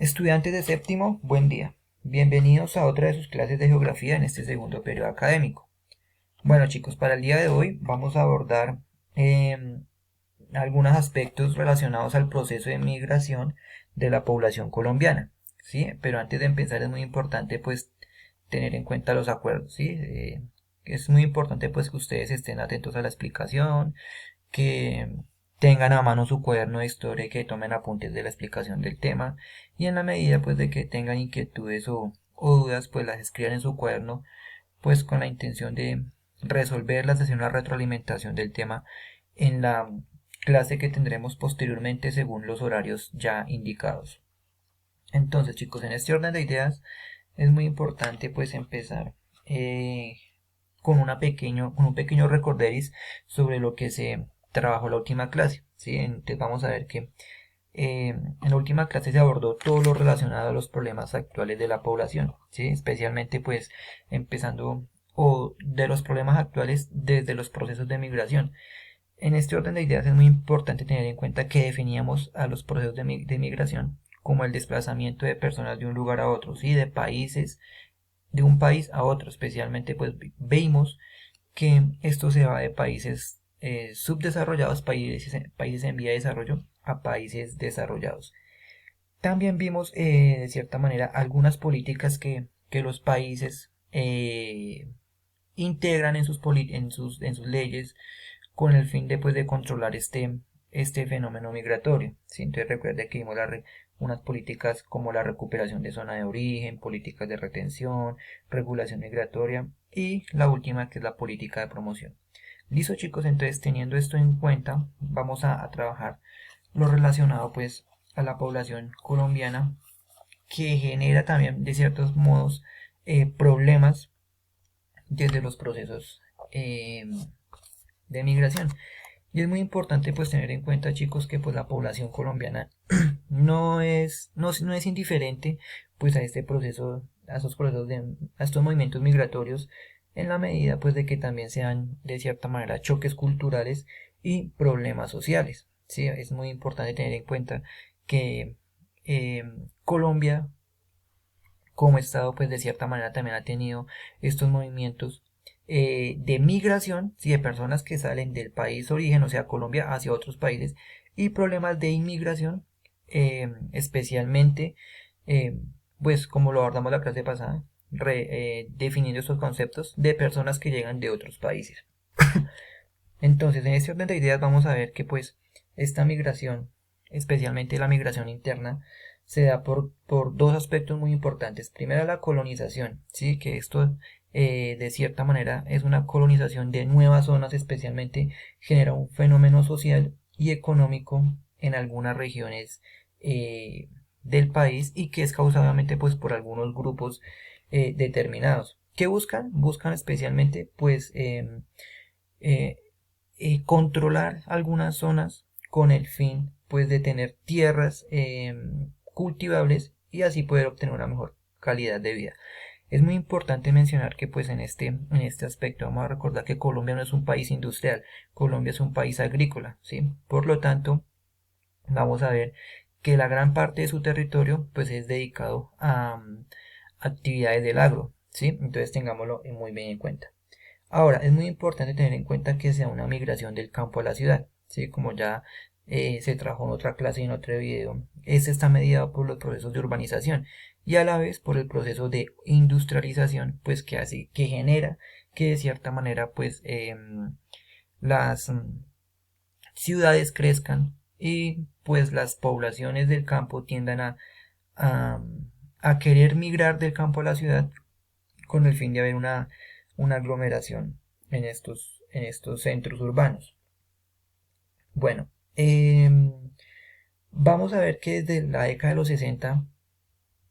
Estudiantes de séptimo, buen día. Bienvenidos a otra de sus clases de geografía en este segundo periodo académico. Bueno chicos, para el día de hoy vamos a abordar algunos aspectos relacionados al proceso de migración de la población colombiana, ¿sí? Pero antes de empezar es muy importante pues tener en cuenta los acuerdos, ¿sí? Es muy importante pues que ustedes estén atentos a la explicación, que tengan a mano su cuaderno de historia y que tomen apuntes de la explicación del tema y en la medida pues de que tengan inquietudes o dudas pues las escriban en su cuaderno pues con la intención de resolverlas, hacer una retroalimentación del tema en la clase que tendremos posteriormente según los horarios ya indicados. Entonces chicos, en este orden de ideas es muy importante pues empezar eh, con un pequeño recorderis sobre lo que se trabajó la última clase, ¿sí? Entonces vamos a ver que en la última clase se abordó todo lo relacionado a los problemas actuales de la población, ¿sí? Especialmente pues empezando o de los problemas actuales desde los procesos de migración. En este orden de ideas es muy importante tener en cuenta que definíamos a los procesos de migración como el desplazamiento de personas de un lugar a otro, ¿sí? De países, de un país a otro, especialmente pues vimos que esto se va de países subdesarrollados, países en vía de desarrollo, a países desarrollados. También vimos de cierta manera algunas políticas que los países integran en sus leyes con el fin de, pues, de controlar este fenómeno migratorio. ¿Sí? Entonces recuerde que vimos unas políticas como la recuperación de zona de origen, políticas de retención, regulación migratoria y la última que es la política de promoción. Listo chicos, entonces teniendo esto en cuenta vamos a trabajar lo relacionado pues a la población colombiana que genera también de ciertos modos problemas desde los procesos de migración. Y es muy importante pues tener en cuenta chicos que pues la población colombiana no es indiferente pues a este proceso, a estos movimientos migratorios en la medida pues de que también sean de cierta manera choques culturales y problemas sociales. ¿Sí? Es muy importante tener en cuenta que eh, Colombia como Estado, pues de cierta manera también ha tenido estos movimientos de migración, ¿sí? De personas que salen del país origen, o sea, Colombia, hacia otros países, y problemas de inmigración, especialmente, eh, pues como lo abordamos la clase pasada, definiendo estos conceptos de personas que llegan de otros países. Entonces, en este orden de ideas vamos a ver que pues esta migración, especialmente la migración interna, se da por dos aspectos muy importantes. Primero, la colonización, ¿sí? Que esto de cierta manera es una colonización de nuevas zonas, especialmente genera un fenómeno social y económico en algunas regiones del país y que es causado obviamente pues por algunos grupos determinados. ¿Qué buscan? Buscan especialmente pues eh, controlar algunas zonas con el fin pues de tener tierras cultivables y así poder obtener una mejor calidad de vida. Es muy importante mencionar que pues en este aspecto vamos a recordar que Colombia no es un país industrial, Colombia es un país agrícola, ¿sí? Por lo tanto, vamos a ver que la gran parte de su territorio pues es dedicado a actividades del agro, ¿sí? Entonces tengámoslo muy bien en cuenta. Ahora, es muy importante tener en cuenta que sea una migración del campo a la ciudad, ¿sí? Como ya se trajo en otra clase y en otro video, este está mediado por los procesos de urbanización y a la vez por el proceso de industrialización, pues que hace, que genera que de cierta manera, pues las ciudades crezcan y pues las poblaciones del campo tiendan a, a querer migrar del campo a la ciudad con el fin de haber una aglomeración en estos centros urbanos. Bueno, vamos a ver que desde la década de los 60,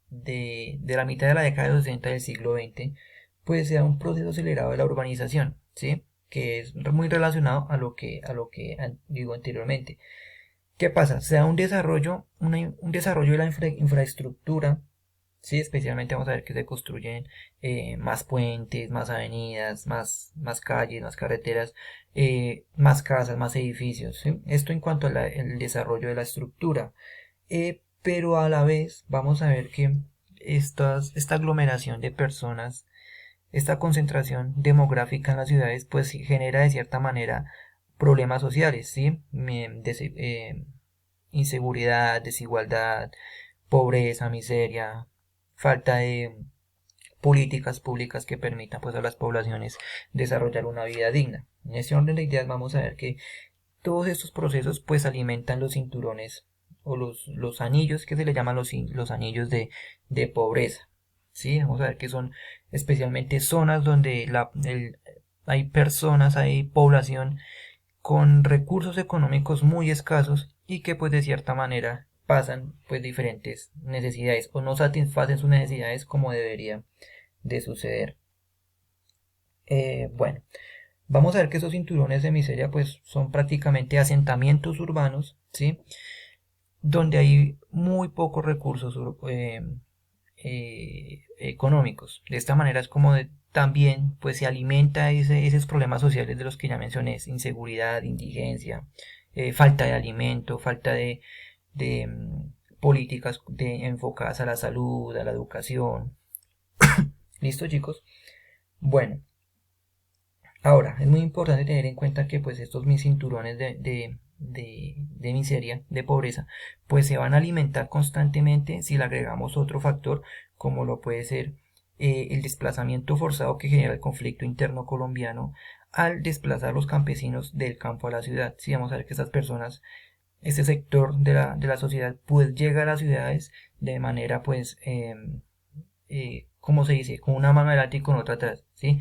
de la mitad de la década de los 60 del siglo XX, pues se da un proceso acelerado de la urbanización, ¿sí? Que es muy relacionado a lo que digo anteriormente. ¿Qué pasa? Se da un desarrollo de la infraestructura. Sí, especialmente vamos a ver que se construyen más puentes, más avenidas, más calles, más carreteras, más casas, más edificios. ¿Sí? Esto en cuanto al desarrollo de la estructura. pero a la vez vamos a ver que esta aglomeración de personas, esta concentración demográfica en las ciudades, pues sí genera de cierta manera problemas sociales, ¿sí? Inseguridad, desigualdad, pobreza, miseria, falta de políticas públicas que permitan pues a las poblaciones desarrollar una vida digna. En ese orden de ideas vamos a ver que todos estos procesos pues alimentan los cinturones o los anillos que se le llaman los anillos de pobreza. ¿Sí? Vamos a ver que son especialmente zonas donde hay personas, hay población con recursos económicos muy escasos y que pues de cierta manera pasan pues diferentes necesidades o no satisfacen sus necesidades como debería de suceder. Bueno, vamos a ver que esos cinturones de miseria pues son prácticamente asentamientos urbanos, ¿sí? Donde hay muy pocos recursos económicos. De esta manera es como también pues se alimenta esos problemas sociales de los que ya mencioné, inseguridad, indigencia, falta de alimento, falta de políticas enfocadas a la salud, a la educación. ¿Listo, chicos? Bueno, ahora es muy importante tener en cuenta que pues estos mis cinturones de miseria, de pobreza, pues se van a alimentar constantemente si le agregamos otro factor como lo puede ser el desplazamiento forzado que genera el conflicto interno colombiano al desplazar a los campesinos del campo a la ciudad. Si vamos a ver que estas personas, este sector de la sociedad, pues llega a las ciudades de manera pues, ¿cómo se dice? Con una mano adelante y con otra atrás, ¿sí?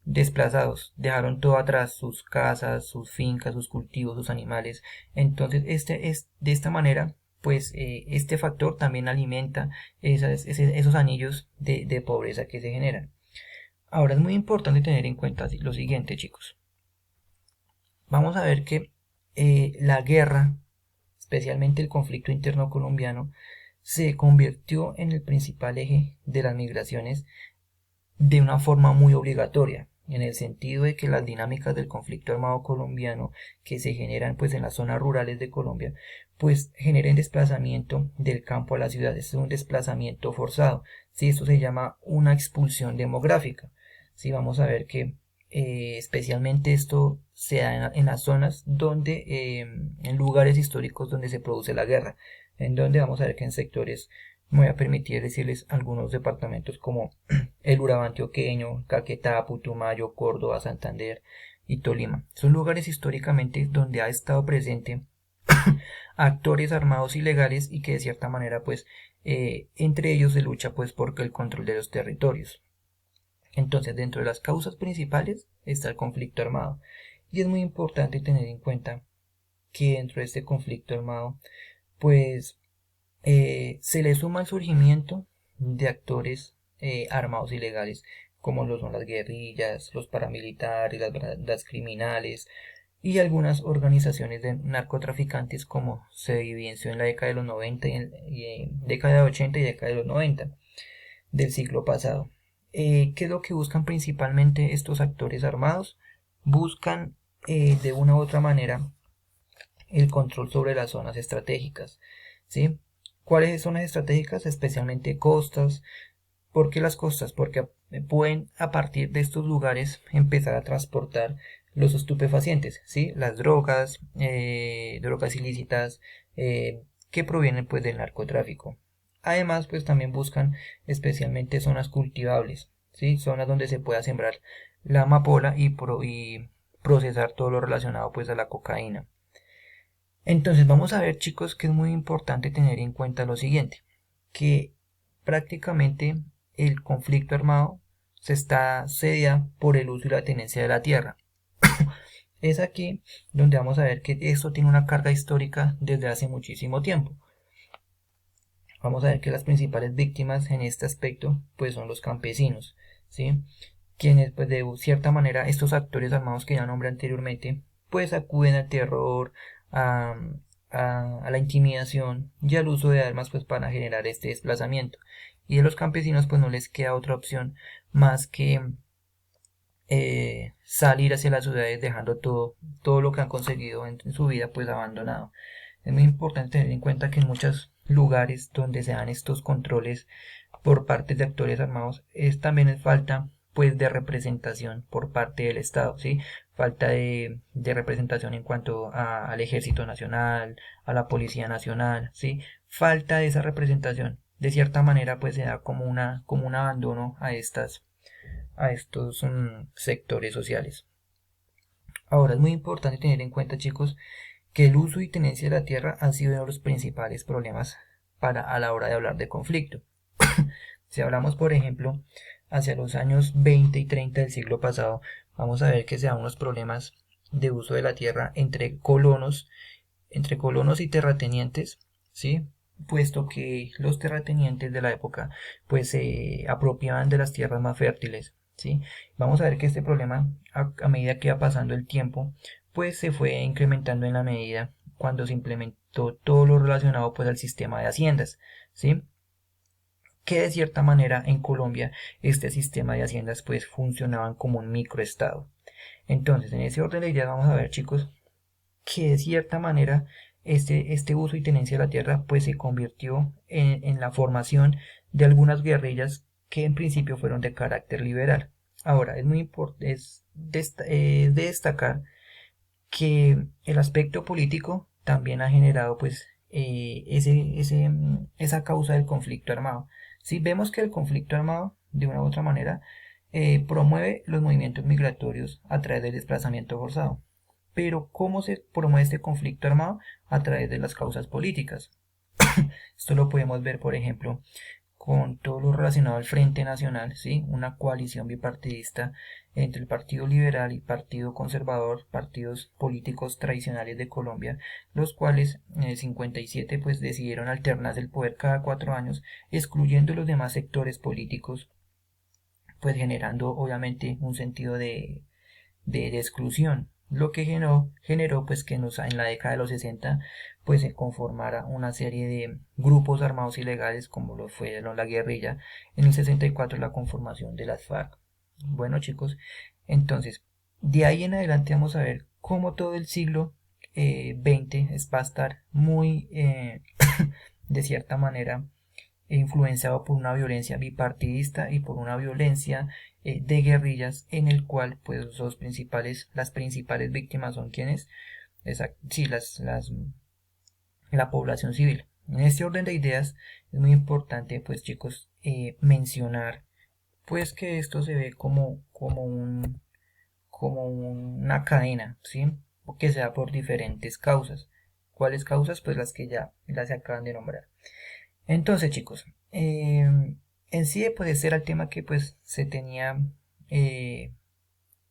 Desplazados, dejaron todo atrás, sus casas, sus fincas, sus cultivos, sus animales. Entonces, de esta manera, pues este factor también alimenta esos anillos de pobreza que se generan. Ahora es muy importante tener en cuenta lo siguiente, chicos. Vamos a ver que la guerra, especialmente el conflicto interno colombiano, se convirtió en el principal eje de las migraciones de una forma muy obligatoria, en el sentido de que las dinámicas del conflicto armado colombiano que se generan pues en las zonas rurales de Colombia pues generen desplazamiento del campo a la ciudad. Es un desplazamiento forzado. ¿Sí? Esto se llama una expulsión demográfica. ¿Sí? Vamos a ver que especialmente esto se da en las zonas donde en lugares históricos donde se produce la guerra, en donde vamos a ver que en sectores, me voy a permitir decirles algunos departamentos como el Urabá antioqueño, Caquetá, Putumayo, Córdoba, Santander y Tolima. Son lugares históricamente donde ha estado presente actores armados ilegales y que de cierta manera pues entre ellos se lucha pues por el control de los territorios. Entonces dentro de las causas principales está el conflicto armado y es muy importante tener en cuenta que dentro de este conflicto armado pues se le suma el surgimiento de actores armados ilegales, como lo son las guerrillas, los paramilitares, las bandas criminales y algunas organizaciones de narcotraficantes, como se evidenció en la década de los 90 y década de 80 y década de los 90 del siglo pasado. ¿Qué es lo que buscan principalmente estos actores armados? Buscan de una u otra manera el control sobre las zonas estratégicas, ¿sí? ¿Cuáles zonas estratégicas? Especialmente costas. ¿Por qué las costas? Porque pueden a partir de estos lugares empezar a transportar los estupefacientes, ¿sí? Las drogas, drogas ilícitas que provienen pues del narcotráfico. Además pues también buscan especialmente zonas cultivables, ¿sí? Zonas donde se pueda sembrar la amapola y procesar todo lo relacionado pues a la cocaína. Entonces vamos a ver, chicos, que es muy importante tener en cuenta lo siguiente, que prácticamente el conflicto armado sedia por el uso y la tenencia de la tierra. Es aquí donde vamos a ver que esto tiene una carga histórica desde hace muchísimo tiempo. Vamos a ver que las principales víctimas en este aspecto pues son los campesinos, ¿sí? Quienes pues de cierta manera estos actores armados que ya nombré anteriormente pues acuden al terror, a, a la intimidación y al uso de armas pues para generar este desplazamiento. Y a los campesinos pues no les queda otra opción más que salir hacia las ciudades dejando todo lo que han conseguido en su vida pues abandonado. Es muy importante tener en cuenta que en muchas lugares donde se dan estos controles por parte de actores armados, es también es falta pues de representación por parte del Estado, ¿sí? Falta de representación en cuanto al Ejército Nacional, a la Policía Nacional, ¿sí? Falta de esa representación. De cierta manera pues se da como un abandono a estos sectores sociales. Ahora es muy importante tener en cuenta, chicos, que el uso y tenencia de la tierra han sido uno de los principales problemas a la hora de hablar de conflicto. Si hablamos, por ejemplo, hacia los años 20 y 30 del siglo pasado, vamos a ver que se dan unos problemas de uso de la tierra entre colonos y terratenientes, ¿sí? Puesto que los terratenientes de la época pues se apropiaban de las tierras más fértiles, ¿sí? Vamos a ver que este problema a medida que va pasando el tiempo pues se fue incrementando en la medida cuando se implementó todo lo relacionado pues al sistema de haciendas, ¿sí? Que de cierta manera en Colombia este sistema de haciendas pues funcionaban como un microestado. Entonces, en ese orden de ideas vamos a ver, chicos, que de cierta manera este uso y tenencia de la tierra pues se convirtió en la formación de algunas guerrillas que en principio fueron de carácter liberal. Ahora, es muy importante de destacar que el aspecto político también ha generado pues esa causa del conflicto armado. Si vemos que el conflicto armado, de una u otra manera, promueve los movimientos migratorios a través del desplazamiento forzado. Pero ¿cómo se promueve este conflicto armado? A través de las causas políticas. Esto lo podemos ver, por ejemplo, con todo lo relacionado al Frente Nacional, ¿sí? Una coalición bipartidista entre el Partido Liberal y Partido Conservador, partidos políticos tradicionales de Colombia, los cuales en el 57 pues decidieron alternarse el poder cada 4 años, excluyendo los demás sectores políticos, pues generando obviamente un sentido de exclusión, lo que generó pues que en la década de los 60 pues se conformara una serie de grupos armados ilegales como lo fue la guerrilla, en el 64 la conformación de las FARC. Bueno, chicos, entonces de ahí en adelante vamos a ver cómo todo el siglo XX va a estar muy de cierta manera influenciado por una violencia bipartidista y por una violencia de guerrillas en el cual pues las principales víctimas son quienes, sí, la población civil. En este orden de ideas es muy importante pues chicos mencionar pues que esto se ve como una cadena, ¿sí? Que se da por diferentes causas. ¿Cuáles causas? Pues las que ya las acaban de nombrar. Entonces, chicos, en sí, pues ese era el tema que pues se tenía eh,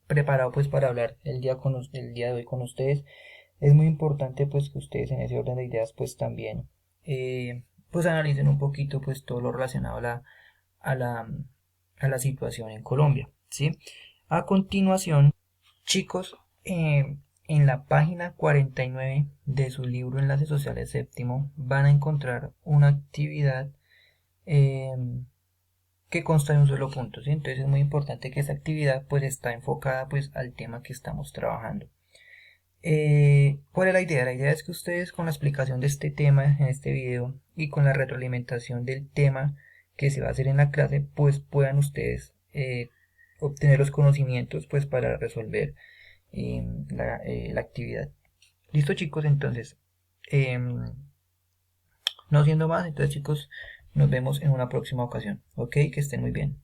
preparado pues para hablar el día de hoy con ustedes. Es muy importante pues que ustedes en ese orden de ideas pues también pues analicen un poquito pues todo lo relacionado a la, a la situación en Colombia, ¿sí? A continuación, chicos, en la página 49 de su libro Enlaces Sociales séptimo van a encontrar una actividad eh, que consta de un solo punto, ¿sí? Entonces es muy importante que esta actividad pues está enfocada pues al tema que estamos trabajando. ¿Cuál es la idea? La idea es que ustedes con la explicación de este tema en este video y con la retroalimentación del tema que se va a hacer en la clase pues puedan ustedes obtener los conocimientos pues para resolver la actividad. Listo, chicos, entonces no siendo más, entonces chicos, nos vemos en una próxima ocasión. Ok, que estén muy bien.